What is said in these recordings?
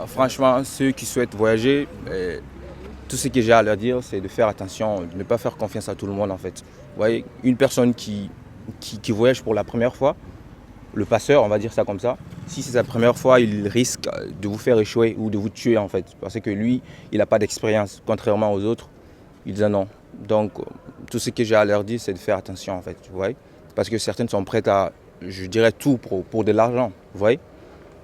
Franchement, ceux qui souhaitent voyager, tout ce que j'ai à leur dire, c'est de faire attention, de ne pas faire confiance à tout le monde en fait. Vous voyez, une personne qui voyage pour la première fois, le passeur, on va dire ça comme ça, si c'est sa première fois, il risque de vous faire échouer ou de vous tuer en fait. Parce que lui, il n'a pas d'expérience, contrairement aux autres, ils en ont. Donc, tout ce que j'ai à leur dire, c'est de faire attention en fait, vous voyez. Parce que certaines sont prêtes à, je dirais, tout pour de l'argent, vous voyez.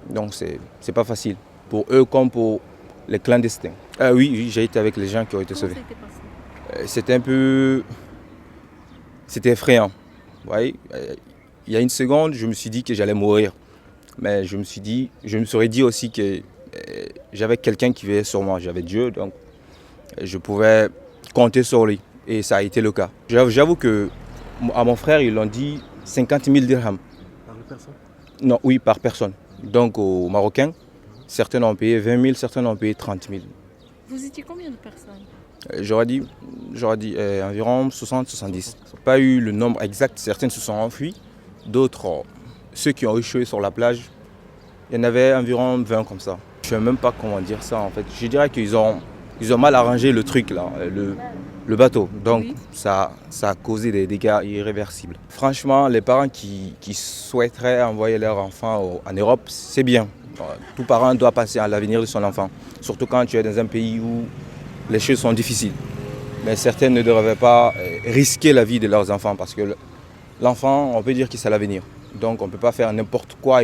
Donc, c'est pas facile, pour eux comme pour les clandestins. Oui, j'ai été avec les gens qui ont été sauvés. Comment ça a été passé? C'était un peu... C'était effrayant, vous voyez. Il y a une seconde, je me suis dit que j'allais mourir. Mais je me serais dit aussi que j'avais quelqu'un qui veillait sur moi. J'avais Dieu, donc je pouvais compter sur lui. Et ça a été le cas. J'avoue que à mon frère, ils l'ont dit 50 000 dirhams. Par personne? Non, oui, par personne. Donc aux Marocains, certains ont payé 20 000, certains ont payé 30 000. Vous étiez combien de personnes? J'aurais dit environ 60-70. Pas eu le nombre exact, certaines se sont enfuies. D'autres, ceux qui ont échoué sur la plage, il y en avait environ 20 comme ça. Je ne sais même pas comment dire ça en fait. Je dirais qu'ils ont mal arrangé le truc là, le bateau. Donc Oui. ça a causé des dégâts irréversibles. Franchement, les parents qui souhaiteraient envoyer leur enfant en Europe, c'est bien. Tout parent doit penser à l'avenir de son enfant. Surtout quand tu es dans un pays où les choses sont difficiles. Mais certains ne devraient pas risquer la vie de leurs enfants parce que l'enfant, on peut dire que c'est l'avenir. Donc on ne peut pas faire n'importe quoi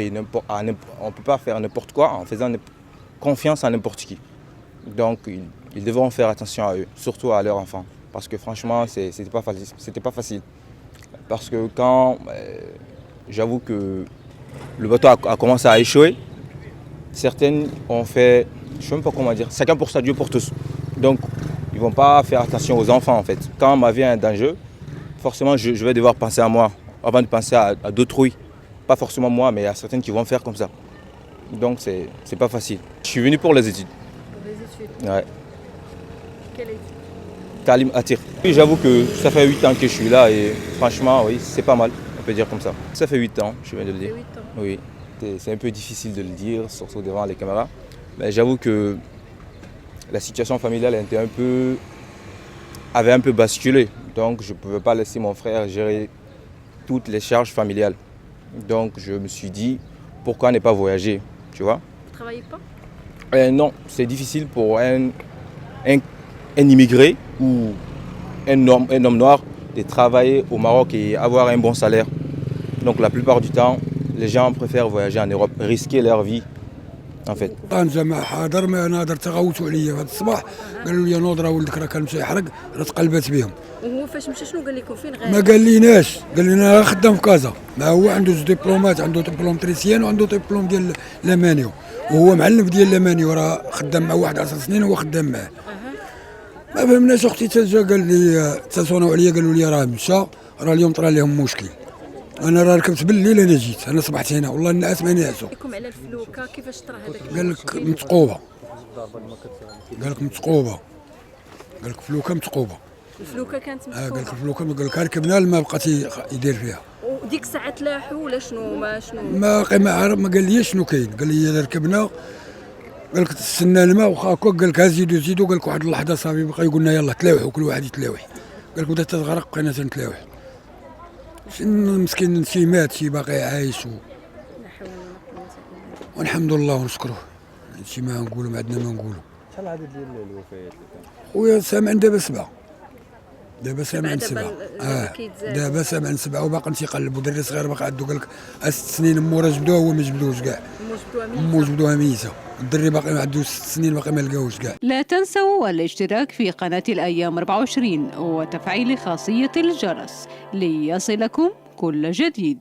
en faisant confiance à n'importe qui. Donc ils devront faire attention à eux, surtout à leurs enfants. Parce que franchement, c'était pas facile. Parce que quand j'avoue que le bateau a commencé à échouer, certaines ont fait, je ne sais même pas comment dire, chacun pour ça, Dieu pour tous. Donc ils ne vont pas faire attention aux enfants en fait. Quand ma vie est en danger, forcément je vais devoir penser à moi avant de penser à d'autrui. Pas forcément moi, mais il y a certaines qui vont faire comme ça. Donc c'est pas facile. Je suis venu pour les études. Pour les études. Ouais. Quelle étude? Talim Atir. Oui, j'avoue que ça fait 8 ans que je suis là et franchement, oui, c'est pas mal, on peut dire comme ça. Ça fait 8 ans, je viens de le Ça fait dire. 8 ans. Oui, c'est un peu difficile de le dire, surtout devant les caméras. Mais j'avoue que la situation familiale avait un peu basculé. Donc je ne pouvais pas laisser mon frère gérer toutes les charges familiales. Donc je me suis dit, pourquoi ne pas voyager, tu vois? Vous travaillez pas? Non, c'est difficile pour un immigré ou un homme noir de travailler au Maroc et avoir un bon salaire. Donc la plupart du temps, les gens préfèrent voyager en Europe, risquer leur vie en fait. طنجة مع حاضر ما نادر تغوتوا عليا في هذا الصباح قالوا لي نوض راه ولدك راه كان مشى يحرق راه تقلبات بهم وهو فاش مشى شنو قال لكم فين ما غادي؟ قال ليناش قال لنا راه خدام في كازا ما هو عنده زوج دبلومات عنده دبلوم تريسيان وعنده دبلوم ديال لامانيو وهو معلم ديال لامانيو راه خدام مع واحد 10 سنين وهو خدام معاه ما فهمناش اختي تجا قال لي اتصلوا عليا قالوا لي راه مشى راه اليوم طرا لهم مشكل انا راه ركبت بالليل انا جيت انا صبحت هنا والله الناس ما نعسوا لكم على الفلوكه كيفاش طرا هذاك قال لك متقوبه قال لك متقوبه قال لك فلوكه متقوبه الفلوكه كانت قال لك مسكوبه الفلوكه قال لك ركبنا ما بقات يدير فيها وديك الساعه تلاحوا ولا شنو ما شنو؟ ما عارف ما قال لي شنو كاين قال لي ركبنا قال لك تستنى الماء واخا هكا قال لك زيدوا قال لك واحد اللحظه صافي بقى يقول لنا يلاه تلاوحوا كل واحد يتلاوح قال لك بدات تغرق بقينا تنتلاوح مسكين شي مات شي باقي عايش لا حول ولا قوه الا بالله. والحمد لله ونشكروه هادشي ما نقولوا ما عندنا ما نقولوا شحال العدد ديال الوفيات اللي كان؟ خويا سامعين دابا 7 دابا سامعين دابا 7 كيتزاد. دابا سامعين 7 وباقي تيقلبوا دري صغير باقي عنده قال لك 6 سنين مورا جبدوها هو ما جبدوش كاع مو جبدوها ميته الدري باقي عنده 6 سنين باقي ما لقاوش كاع. لا تنسوا الاشتراك في قناة الأيام 24 وتفعيل خاصية الجرس ليصلكم كل جديد.